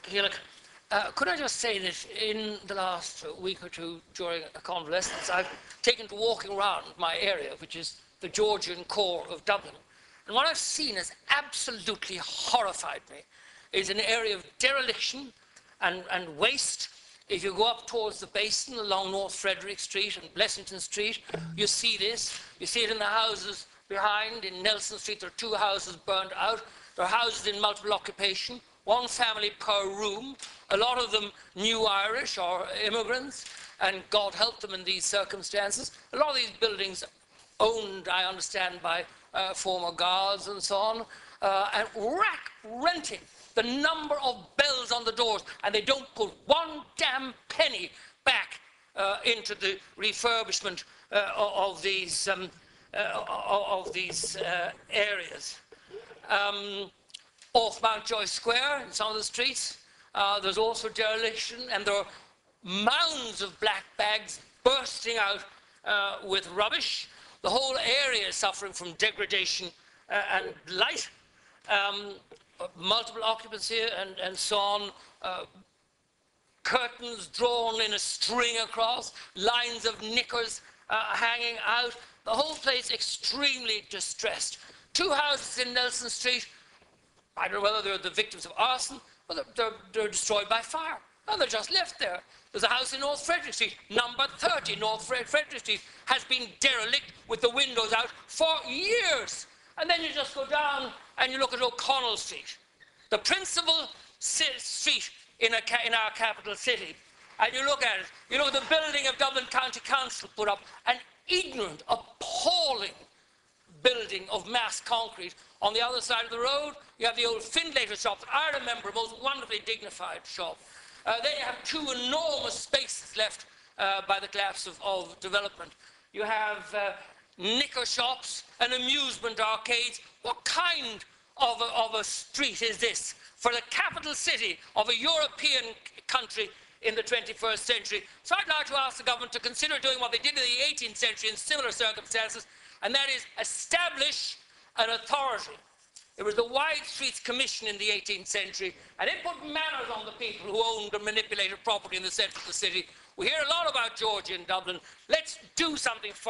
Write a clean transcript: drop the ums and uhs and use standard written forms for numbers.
Gaelic. Could I just say that in the last week or two during a convalescence, I've taken to walking around my area, which is the Georgian core of Dublin. And what I've seen has absolutely horrified me. Is an area of dereliction and waste. If you go up towards the basin along North Frederick Street and Blessington Street, you see this. You see it in the houses behind. In Nelson Street, there are 2 houses burned out. There are houses in multiple occupation, 1 family per room, a lot of them new Irish or immigrants, and God help them in these circumstances. A lot of these buildings owned, I understand, by former guards and so on, and rack-renting the number of bells on the doors, and they don't put 1 damn penny back into the refurbishment of these areas. Off Mountjoy Square, in some of the streets, there's also dereliction, and there are mounds of black bags bursting out with rubbish. The whole area is suffering from degradation and blight. Multiple occupancy and so on, curtains drawn in a string across, lines of knickers hanging out. The whole place extremely distressed. 2 houses in Nelson Street, I don't know whether they're the victims of arson, but they're destroyed by fire. And they're just left there. There's a house in North Frederick Street, number 30, North Frederick Street, has been derelict with the windows out for years. And then you just go down and you look at O'Connell Street, the principal street in our capital city. And you look at it, you look at the building of Dublin County Council put up, an ignorant, appalling building of mass concrete. On the other side of the road, you have the old Findlater shop that I remember, a most wonderfully dignified shop. Then you have 2 enormous spaces left by the collapse of development. You have knicker shops and amusement arcades. What kind of a street is this for the capital city of a European country in the 21st century? So I'd like to ask the government to consider doing what they did in the 18th century in similar circumstances, and that is establish an authority. It was the Wide Streets Commission in the 18th century, and it put manners on the people who owned and manipulated property in the centre of the city. We hear a lot about Georgia in Dublin. Let's do something for